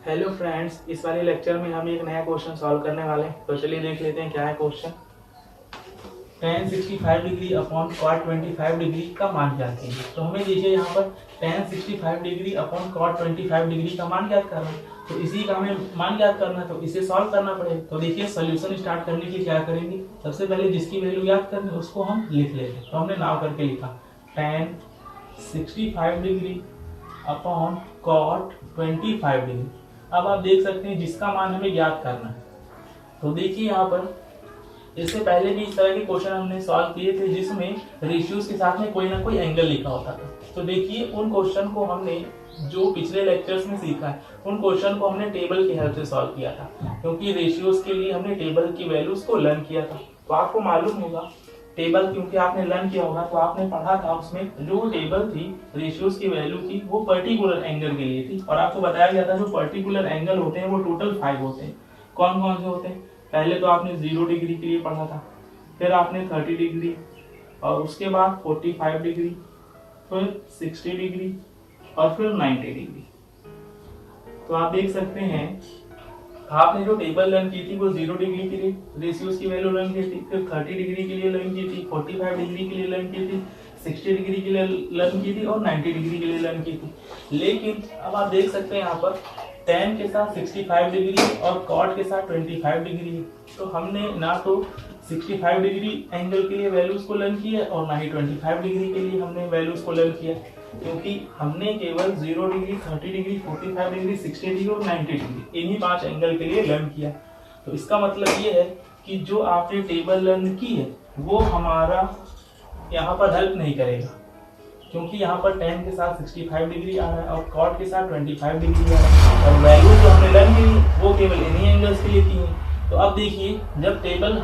Hello friends, इस वाले lecture में हम एक नया क्वेश्चन सॉल्व करने वाले हैं। तो चलिए देख लेते हैं क्या है question. tan 65 degree upon cot 25 degree का मान ज्ञात कीजिए। तो हमें देखिए यहाँ पर tan 65 degree upon cot 25 degree का मान ज्ञात करना है। तो इसी का हमें मान ज्ञात करना है, तो इसे सॉल्व करना पड़ेगा। तो देखिए सोल्यूशन स्टार्ट करने के लिए क्या करेंगे, सबसे पहले जिसकी वैल्यू याद करनी है उसको हम लिख लेते हैं। तो हमने नाव करके लिखा tan 65 degree upon cot 25 degree. अब आप देख सकते हैं जिसका मान हमें ज्ञात करना है। तो देखिए यहाँ पर इससे पहले भी इस तरह के क्वेश्चन हमने सॉल्व किए थे जिसमें रेशियोज के साथ में कोई ना कोई एंगल लिखा होता था। तो देखिए उन क्वेश्चन को हमने जो पिछले लेक्चर्स में सीखा है उन क्वेश्चन को हमने टेबल की हेल्प से सॉल्व किया था, क्योंकि रेशियोज के लिए हमने टेबल की वैल्यूज को लर्न किया था। तो आपको मालूम होगा टेबल, क्योंकि आपने लर्न किया होगा तो आपने पढ़ा था उसमें जो टेबल थी रेशियोज की वैल्यू थी वो पर्टिकुलर एंगल के लिए थी। और आपको बताया गया था जो पर्टिकुलर एंगल होते हैं वो टोटल 5 होते हैं। कौन कौन से होते हैं? पहले तो आपने 0 डिग्री के लिए पढ़ा था, फिर आपने 30 डिग्री, और उसके बाद 45 डिग्री, फिर 60 डिग्री और फिर 90 डिग्री। तो आप देख सकते हैं आपने जो टेबल लर्न की थी वो 0 डिग्री के लिए रेशियोज की वैल्यू लर्न की थी, फिर 30 डिग्री के लिए लर्न की थी, 45 डिग्री के लिए लर्न की थी, 60 डिग्री के लिए लर्न की थी और 90 डिग्री के लिए लर्न की थी। लेकिन अब आप देख सकते हैं यहाँ पर tan के साथ 65 डिग्री और cot के साथ 25 डिग्री है। तो हमने ना तो 65 डिग्री एंगल के लिए वैल्यूज को लर्न किया और ना ही 25 डिग्री के लिए हमने वैल्यूज को लर्न किया, क्योंकि हमने केवल 0 डिग्री, 30 डिग्री, 45 डिग्री, 60 डिग्री और 90 डिग्री इन्हीं 5 एंगल के लिए लर्न किया। तो इसका मतलब ये है कि जो आपने टेबल लर्न की है वो हमारा यहाँ पर हेल्प नहीं करेगा, क्योंकि यहाँ पर tan के साथ 65 डिग्री आ रहा है और cot के साथ 25 डिग्री आ रहा है, और वैल्यू जो हमने लर्न की वो केवल इन्हीं एंगल्स के लिए की है। तो अब देखिए जब टेबल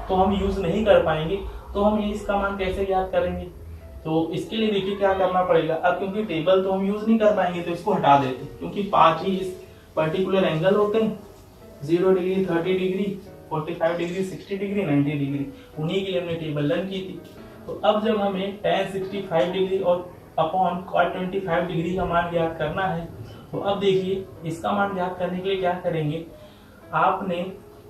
तो हम यूज नहीं कर पाएंगे तो हम इसका मान कैसे ज्ञात करेंगे? तो इसके लिए देखिए क्या करना पड़ेगा। अब क्योंकि टेबल तो हम यूज नहीं कर पाएंगे तो इसको हटा देते, क्योंकि 5 ही इस पर्टिकुलर एंगल होते हैं, 0 degree, 30 degree, 45 degree, 60 degree, 90 degree, उन्हीं के लिए हमने टेबल लर्न की थी। तो अब जब हमें tan 65 डिग्री और अपॉन cot 25 डिग्री का मान ज्ञात करना है, तो अब देखिए इसका मान ज्ञात करने के लिए क्या करेंगे। आपने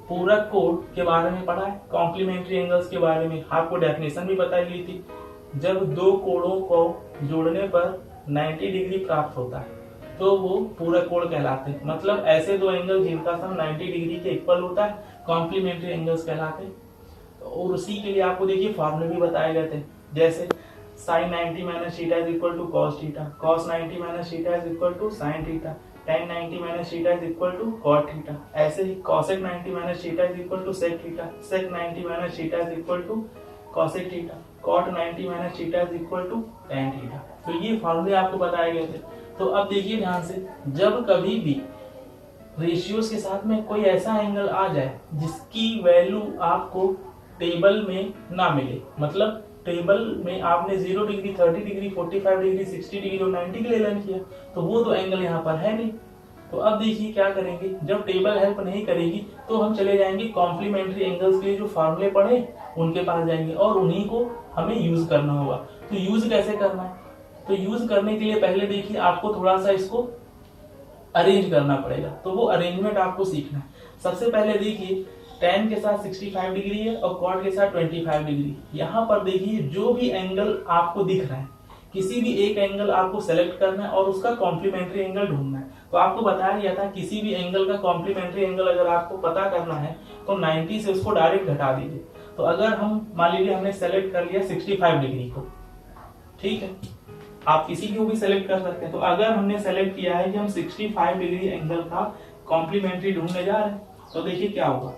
पूरक कोण के बारे में पढ़ा है, कॉम्प्लीमेंट्री एंगल्स के बारे में आपको डेफिनेशन भी बताई गई थी। जब दो कोणों को जोड़ने पर 90 डिग्री प्राप्त होता है तो वो पूरक कोण कहलाते हैं। मतलब ऐसे दो एंगल जिनका सम 90 डिग्री के इक्वल होता है कॉम्प्लीमेंट्री एंगल्स कहलाते हैं। और उसी के लिए आपको देखिए फॉर्मूले भी बताए गए थे, जैसे sin 90 minus theta is equal to cos theta, cos 90 minus theta is equal to sin theta, tan 90 minus theta is equal to cot theta. ऐसे ही cosec 90 minus theta is equal to sec theta, sec 90 minus theta is equal to cosec theta, cot 90 minus theta is equal to tan theta. तो ये फॉर्मूले आपको बताए गए थे। तो अब देखिए ध्यान से, जब कभी भी रेशियोज के साथ में कोई ऐसा एंगल आ जाए जिसकी वैल्यू आपको टेबल में ना मिले, मतलब टेबल में आपने 0 डिग्री, 30 डिग्री, 45 डिग्री, 60 डिग्री और 90 के लिए लर्न किया, तो वो तो एंगल यहाँ पर है नहीं। तो अब देखिए क्या करेंगे, जब टेबल हेल्प नहीं करेगी तो हम चले जाएंगे कॉम्प्लीमेंट्री एंगल्स के लिए जो फॉर्मूले पढ़े उनके पास जाएंगे और उन्हीं को हमें यूज करना होगा। तो यूज कैसे करना है? तो यूज करने के लिए पहले देखिए आपको थोड़ा सा इसको अरेंज करना पड़ेगा, तो वो अरेंजमेंट आपको सीखना है। सबसे पहले देखिए tan के साथ 65 डिग्री है और cot के साथ 25 डिग्री। यहाँ पर देखिए जो भी एंगल आपको दिख रहा है किसी भी एक एंगल आपको सेलेक्ट करना है और उसका कॉम्प्लीमेंट्री एंगल ढूंढना है। तो आपको बताया गया था किसी भी एंगल का कॉम्प्लीमेंट्री एंगल अगर आपको पता करना है तो 90 से उसको डायरेक्ट घटा दीजिए। तो अगर हम मान लीजिए हमने सेलेक्ट कर लिया 65 डिग्री को, ठीक है, आप किसी को भी सेलेक्ट कर सकते हैं। तो अगर हमने सेलेक्ट किया है कि हम 65 डिग्री एंगल का कॉम्प्लीमेंट्री ढूंढने जा रहे हैं, तो देखिए क्या होगा।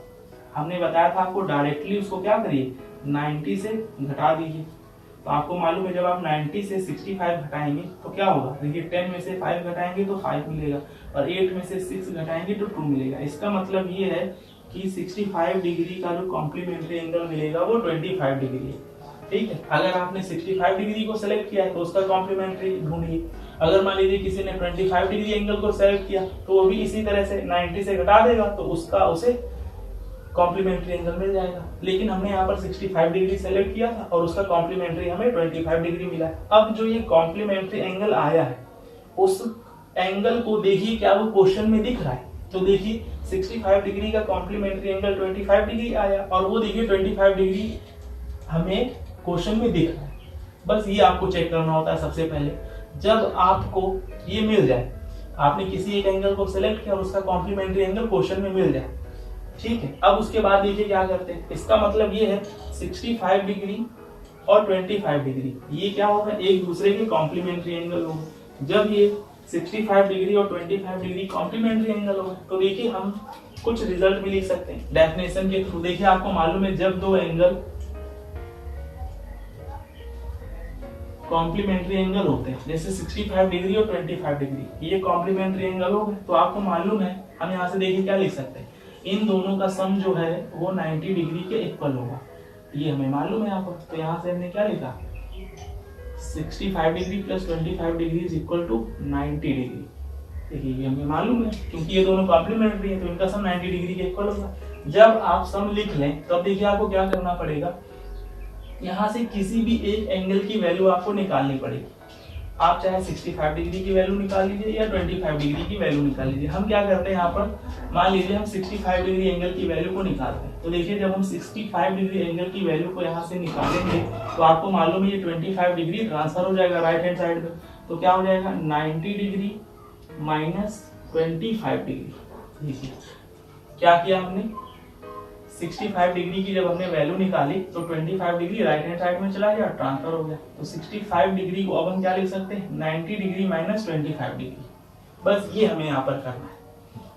हमने बताया था आपको डायरेक्टली उसको क्या करिए 90 से घटा दीजिए। तो आपको मालूम है जब आप 90 से 65 घटाएंगे तो क्या होगा, देखिए 10 में से 5 घटाएंगे तो 5 मिलेगा और 8 में से 6 घटाएंगे तो 2 मिलेगा। इसका मतलब ये है कि 65 डिग्री का जो कॉम्प्लीमेंट्री एंगल मिलेगा वो 25 डिग्री है, ठीक है। अगर आपने 65 डिग्री को सेलेक्ट किया है तो उसका कॉम्प्लीमेंट्री ढूंढिए। अगर मान लीजिए किसी ने 25 डिग्री एंगल को सेलेक्ट किया तो वो भी इसी तरह से 90 से घटा देगा तो उसका उसे कॉम्प्लीमेंट्री एंगल मिल जाएगा। लेकिन हमने यहाँ पर 65 डिग्री सेलेक्ट किया था और उसका कॉम्प्लीमेंट्री हमें 25 डिग्री मिला है। अब जो ये कॉम्प्लीमेंट्री एंगल आया है उस एंगल को देखिए क्या वो क्वेश्चन में दिख रहा है। तो देखिए 65 डिग्री का कॉम्प्लीमेंट्री एंगल 25 डिग्री आया और वो देखिए 25 डिग्री हमें क्वेश्चन में दिख रहा है। बस ये आपको चेक करना होता है सबसे पहले। जब आपको ये मिल जाए, आपने किसी एक एंगल को सिलेक्ट किया और उसका कॉम्प्लीमेंट्री एंगल क्वेश्चन में मिल जाए, ठीक है। अब उसके बाद देखिए क्या करते हैं, इसका मतलब ये है 65 डिग्री और 25 डिग्री ये क्या होगा, एक दूसरे के कॉम्प्लीमेंट्री एंगल होगा। जब ये 65 डिग्री और 25 डिग्री कॉम्प्लीमेंट्री एंगल होगा तो देखिए हम कुछ रिजल्ट भी लिख सकते हैं डेफिनेशन के थ्रू। देखिए आपको मालूम है जब दो एंगल कॉम्प्लीमेंट्री एंगल होते हैं, जैसे 65 डिग्री और 25 डिग्री ये कॉम्प्लीमेंट्री एंगल हो गए, तो आपको मालूम है हम यहाँ से देखिए क्या लिख सकते हैं, इन दोनों का सम जो है वो 90 डिग्री के इक्वल होगा, ये हमें मालूम है यहाँ पर। तो यहाँ से हमने क्या लिखा, 65 degree plus 25 degree is equal to 90 degree. देखिए ये हमें मालूम है क्योंकि ये दोनों कॉम्प्लीमेंट्री है तो इनका सम 90 डिग्री के इक्वल होगा। जब आप सम लिख लें तब तो देखिए आपको क्या करना पड़ेगा, यहाँ से किसी भी एक एंगल की वैल्यू आपको निकालनी पड़ेगी। आप चाहे 65 डिग्री की वैल्यू निकाल लीजिए या 25 डिग्री की वैल्यू निकाल लीजिए। हम क्या करते हैं यहाँ पर, मान लीजिए हम 65 डिग्री एंगल की वैल्यू को निकालते हैं। तो देखिए जब हम 65 डिग्री एंगल की वैल्यू को यहाँ से निकालेंगे तो आपको मालूम है ये 25 डिग्री ट्रांसफर हो जाएगा राइट हैंड साइड में, तो क्या हो जाएगा 90 डिग्री माइनस 25 डिग्री। देखिए क्या किया हमने, 65 डिग्री की जब हमने वैल्यू निकाली तो 25 डिग्री राइट हैंड साइड में चला गया, ट्रांसफर हो गया। तो 65 डिग्री को अब हम क्या लिख सकते हैं, 90 डिग्री माइनस 25 डिग्री। बस ये हमें यहाँ पर करना है।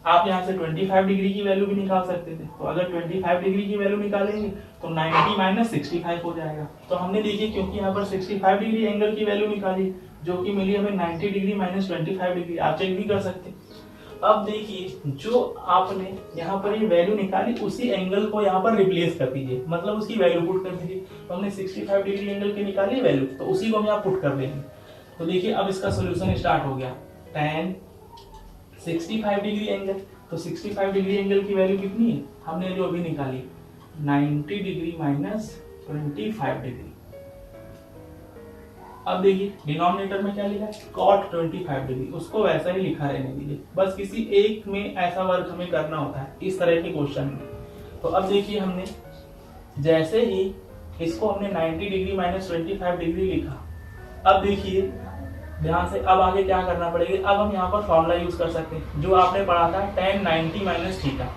आप यहाँ से 25 डिग्री की वैल्यू भी निकाल सकते थे, तो अगर 25 डिग्री की वैल्यू निकालेंगे तो 90 माइनस 65 हो जाएगा। तो हमने देखिए क्योंकि यहाँ पर 65 डिग्री एंगल की वैल्यू निकाली जो कि मिली हमें 90 डिग्री माइनस 25 डिग्री, आप चेक भी कर सकते हैं। अब देखिए जो आपने यहाँ पर ये वैल्यू निकाली उसी एंगल को यहाँ पर रिप्लेस कर दीजिए, मतलब उसकी वैल्यू पुट कर दीजिए। तो हमने 65 डिग्री एंगल की निकाली वैल्यू, तो उसी को हम यहाँ पुट कर देंगे। तो देखिए अब इसका सोल्यूशन स्टार्ट हो गया, tan 65 डिग्री एंगल। तो 65 डिग्री एंगल की वैल्यू कितनी है, हमने जो अभी निकाली 90 डिग्री माइनस 25 डिग्री। अब देखिए डिनोमिनेटर में क्या लिखा है, cot 25 डिग्री, उसको वैसा ही लिखा रहने दीजिए। बस किसी एक में ऐसा वर्क हमें करना होता है इस तरह के क्वेश्चन में। तो अब देखिए हमने जैसे ही इसको हमने 90 डिग्री माइनस 25 डिग्री लिखा, अब देखिए ध्यान से अब आगे क्या करना पड़ेगा। अब हम यहाँ पर फॉर्मूला यूज कर सकते हैं जो आपने पढ़ा था tan 90 माइनस थीटा।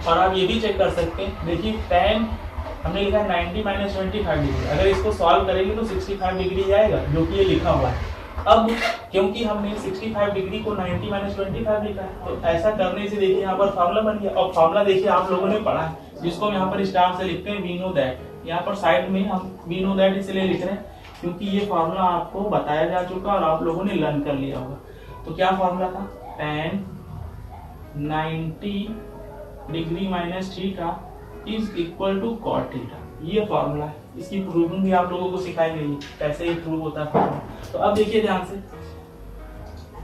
और आप ये भी चेक कर सकते हैं, देखिए tan हमने लिखा है 90 माइनस 25 डिग्री, अगर इसको सॉल्व करेंगे तो 65 डिग्री आएगा जो कि ये लिखा हुआ है। अब क्योंकि हमने 65 डिग्री को 90 माइनस 25 लिखा है तो ऐसा करने से देखिए यहाँ पर फॉर्मूला बन गया। और फॉर्मूला देखिए आप लोगों ने पढ़ा है जिसको हम यहाँ पर स्टार से लिखते हैं वी नो दैट। यहाँ पर साइड में हम वी नो दैट इसलिए लिख रहे हैं क्योंकि ये फॉर्मूला आपको बताया जा चुका और आप लोगों ने लर्न कर लिया होगा। तो क्या फॉर्मूला था, tan 90 degree minus theta is equal to cot theta. ये फॉर्मूला है, इसकी प्रूविंग भी आप लोगों को सिखाई गई कैसे प्रूव होता है। तो अब देखिए ध्यान से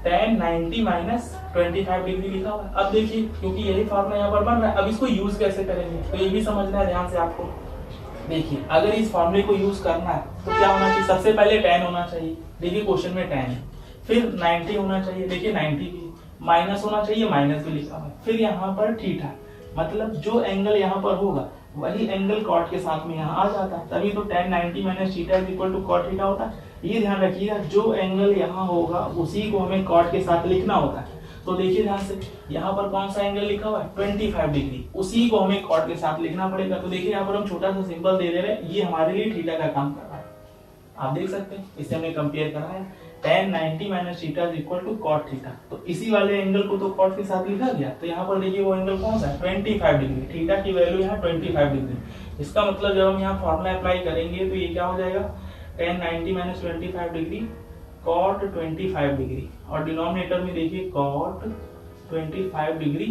tan 90 माइनस 25 डिग्री लिखा हुआ है। अब देखिए क्योंकि यही फॉर्मूला यहाँ पर बन रहा है, अब इसको यूज कैसे करेंगे तो ये भी समझना है ध्यान से आपको। देखिए अगर इस फॉर्मूले को यूज करना है तो क्या होना चाहिए, सबसे पहले tan होना चाहिए, देखिए क्वेश्चन में tan है, फिर 90 होना चाहिए, देखिए 90 भी, माइनस होना चाहिए, माइनस भी लिखा हुआ है, फिर यहाँ पर थीटा, मतलब जो एंगल यहाँ पर होगा वही एंगल कॉट के साथ में यहाँ आ जाता है, तभी तो tan 90 minus theta is equal to cot theta होता है। ये ध्यान रखिएगा जो एंगल यहाँ होगा उसी को हमें कॉट के साथ लिखना होता है। तो देखिए ध्यान से यहाँ पर कौन सा एंगल लिखा हुआ है 25 डिग्री, उसी को हमें कॉट के साथ लिखना पड़ेगा। तो देखिए यहाँ पर हम छोटा सा सिंबल दे दे रहे हैं, ये हमारे लिए थीटा का काम कर रहा है, आप देख सकते हैं। इसे हमने कंपेयर करा है tan 90 minus theta is equal to cot theta. तो इसी वाले एंगल को तो कॉट के साथ लिखा गया, तो यहाँ पर देखिए वो एंगल कौन सा है 25 डिग्री, थीटा की वैल्यू यहाँ 25 डिग्री। इसका मतलब जब हम यहाँ फॉर्मूला अप्लाई करेंगे तो ये क्या हो जाएगा tan 90 minus 25 degree cot 25 degree, और डिनोमिनेटर में देखिए cot 25 डिग्री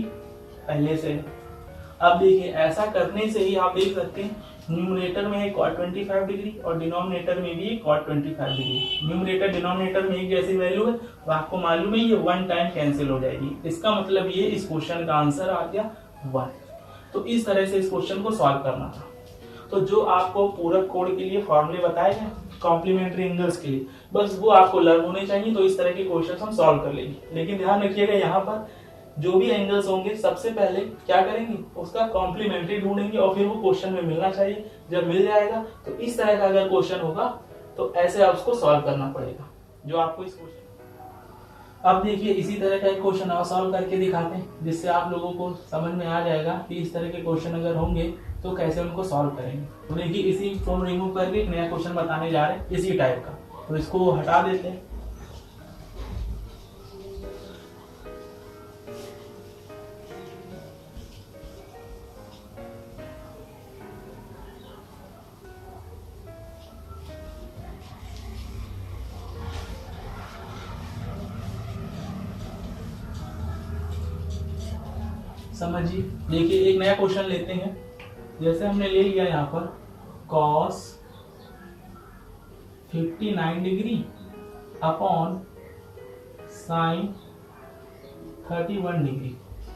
पहले से है। अब देखिए ऐसा करने से ही आप देख सकते हैं न्यूमरेटर में है cot 25 डिग्री और डिनोमिनेटर में भी है cot 25 डिग्री। न्यूमरेटर डिनोमिनेटर में एक जैसी वैल्यू है तो आपको मालूम है ये 1 टाइम कैंसिल हो जाएगी। इसका मतलब ये इस क्वेश्चन का आंसर आ गया 1। तो इस तरह से इस क्वेश्चन को सॉल्व करना था। तो जो आपको पूरक कोड के लिए फॉर्मूले बताए गए कॉम्प्लीमेंट्री एंगल्स के लिए, बस वो आपको लर्न होने चाहिए। तो इस तरह के क्वेश्चन हम सॉल्व कर लेंगे। लेकिन ध्यान रखिएगा यहाँ पर जो भी एंगल्स होंगे सबसे पहले क्या करेंगे, उसका कॉम्प्लीमेंट्री ढूंढेंगे और फिर वो क्वेश्चन में मिलना चाहिए। जब मिल जाएगा तो इस तरह का अगर क्वेश्चन होगा तो ऐसे आप उसको सॉल्व करना पड़ेगा जो आपको इस क्वेश्चन। अब देखिए इसी तरह का एक क्वेश्चन और सॉल्व करके दिखाते हैं, जिससे आप लोगों को समझ में आ जाएगा कि इस तरह के क्वेश्चन अगर होंगे तो कैसे उनको सॉल्व करेंगे। तो देखिए इसी फॉर्म रिमूव करके एक नया क्वेश्चन बताने जा रहे हैं इसी टाइप का, तो इसको हटा देते हैं। समझिए, देखिए एक नया क्वेश्चन लेते हैं। जैसे हमने ले लिया यहाँ पर cos 59 degree upon sin 31 degree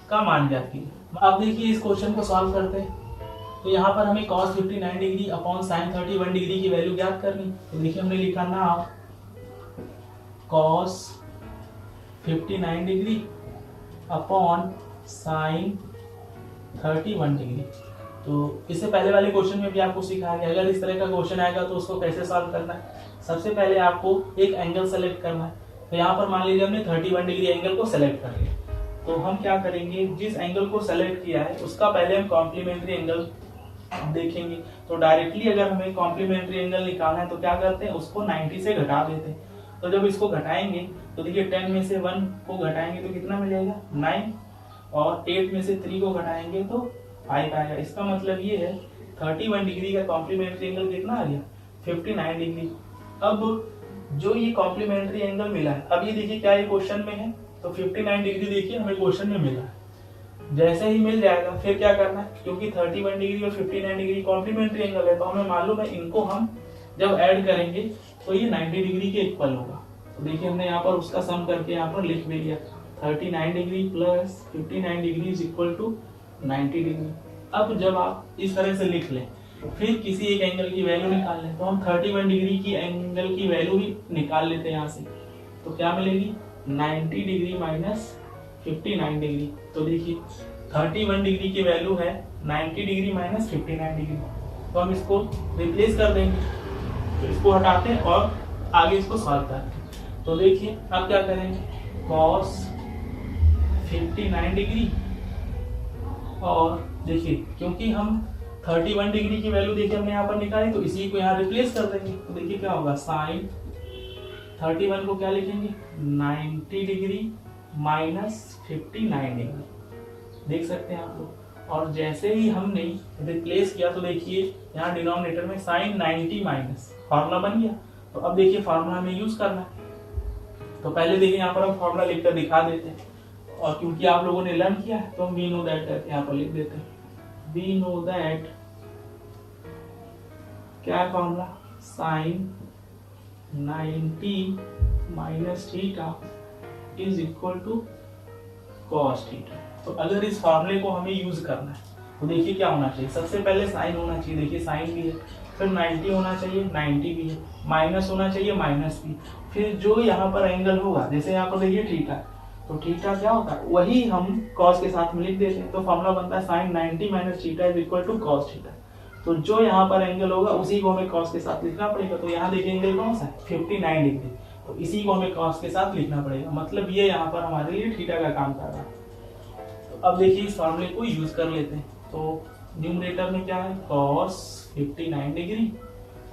का मान ज्ञात कीजिए। अब देखिए इस क्वेश्चन को सॉल्व करते हैं। तो यहाँ पर हमें cos 59 degree upon sin 31 degree की वैल्यू ज्ञात करनी। तो देखिए हमने लिखा ना cos 59 degree upon sin 31 degree. तो इससे पहले वाले क्वेश्चन में भी आपको सिखाया गया अगर इस तरह का क्वेश्चन आएगा तो उसको कैसे सॉल्व करना है। सबसे पहले आपको एक एंगल सेलेक्ट करना है। तो यहाँ पर मान लीजिए हमने 31 डिग्री एंगल को सेलेक्ट कर लिया। तो हम क्या करेंगे, जिस एंगल को सेलेक्ट किया है उसका पहले हम कॉम्प्लीमेंट्री एंगल देखेंगे। तो डायरेक्टली अगर हमें कॉम्प्लीमेंट्री एंगल निकालना है तो क्या करते हैं, उसको 90 से घटा देते हैं। तो जब इसको घटाएंगे तो देखिए 10 में से 1 को घटाएंगे तो कितना मिलेगा 9, और 8 में से 3 को घटाएंगे तो 5 आएगा। इसका मतलब ये है 31 डिग्री का कॉम्प्लीमेंट्री एंगल कितना आ गया 59 डिग्री। अब जो ये कॉम्प्लीमेंट्री एंगल मिला है, अब ये देखिए क्या ये क्वेश्चन में है, तो 59 डिग्री देखिए हमें क्वेश्चन में मिला है। जैसे ही मिल जाएगा फिर क्या करना है, क्योंकि 31 डिग्री और 59 डिग्री कॉम्प्लीमेंट्री एंगल है तो हमें मालूम है इनको हम जब ऐड करेंगे तो ये 90 डिग्री के इक्वल होगा। तो देखिए हमने यहाँ पर उसका सम करके यहाँ पर लिख भी लिया 39 degree plus 59 degree is equal to 90 degree. अब जब आप इस तरह से लिख लें फिर किसी एक एंगल की वैल्यू निकाल लें, तो हम 31 डिग्री की एंगल की वैल्यू भी निकाल लेते हैं यहाँ से। तो क्या मिलेगी 90 डिग्री माइनस 59 डिग्री। तो देखिए 31 डिग्री की वैल्यू है 90 डिग्री माइनस 59 डिग्री। तो हम इसको रिप्लेस कर देंगे, तो इसको हटाते हैं और आगे इसको सॉल्व करते हैं। तो देखिए अब क्या करेंगे, cos 59 डिग्री, और देखिए क्योंकि हम 31 डिग्री की वैल्यू देखिए हमने यहाँ पर निकाली तो इसी को यहाँ रिप्लेस कर देंगे। तो देखिए क्या होगा sin 31 को क्या लिखेंगे 90 डिग्री माइनस 59 डिग्री, देख सकते हैं आप लोग। और जैसे ही हमने रिप्लेस किया तो देखिए यहाँ डिनोमिनेटर में sin 90 माइनस फार्मूला बन गया। तो अब देखिए फार्मूला हमें यूज करना है। तो पहले देखिए यहाँ पर हम फार्मूला लिखकर दिखा देते हैं, और क्योंकि आप लोगों ने लर्न किया है तो हम वी नो दैट करके यहाँ पर लिख देते हैं। वी नो दैट क्या है formula, sin 90 minus theta is equal to cos theta. तो अगर इस फार्मूले को हमें यूज करना है तो देखिए क्या होना चाहिए, सबसे पहले साइन होना चाहिए, देखिए साइन भी है, फिर 90 होना चाहिए 90 भी है, माइनस होना चाहिए माइनस भी, फिर जो यहाँ पर एंगल होगा जैसे यहाँ पर देखिए थीटा, तो थीटा क्या होता है वही हम cos के साथ में लिख देते हैं। तो फॉर्मूला बनता है sin 90 minus theta is equal to cos theta. तो जो यहाँ पर एंगल होगा उसी को हमें cos के साथ लिखना पड़ेगा। तो यहाँ देखिए एंगल कौन सा है 59 डिग्री, तो इसी को हमें cos के साथ लिखना पड़ेगा, मतलब ये यहाँ पर हमारे लिए थीटा का काम कर रहा है। तो अब देखिए इस फॉर्मूले को यूज कर लेते हैं। तो न्यूमरेटर में क्या है cos 59 डिग्री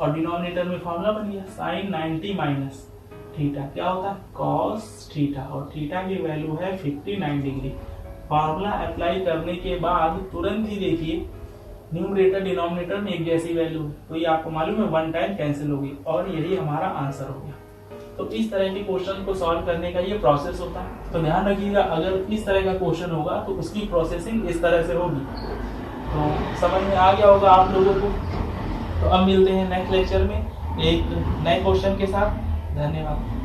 और डिनोमिनेटर में फॉर्मूला बन गया sin 90 माइनस थीटा, क्या होता है cos थीटा, और थीटा की वैल्यू है 59 डिग्री। फॉर्मूला अप्लाई करने के बाद तुरंत ही देखिए न्यूमरेटर डिनोमिनेटर में एक जैसी वैल्यू है, तो ये आपको मालूम है 1 टाइम कैंसिल होगी और यही हमारा आंसर हो गया। तो इस तरह के क्वेश्चन को सॉल्व करने का ये प्रोसेस होता है। तो ध्यान रखिएगा अगर इस तरह का क्वेश्चन होगा तो उसकी प्रोसेसिंग इस तरह से होगी। तो समझ में आ गया होगा आप लोगों को। तो अब मिलते हैं नेक्स्ट लेक्चर में एक नए क्वेश्चन के साथ। धन्यवाद।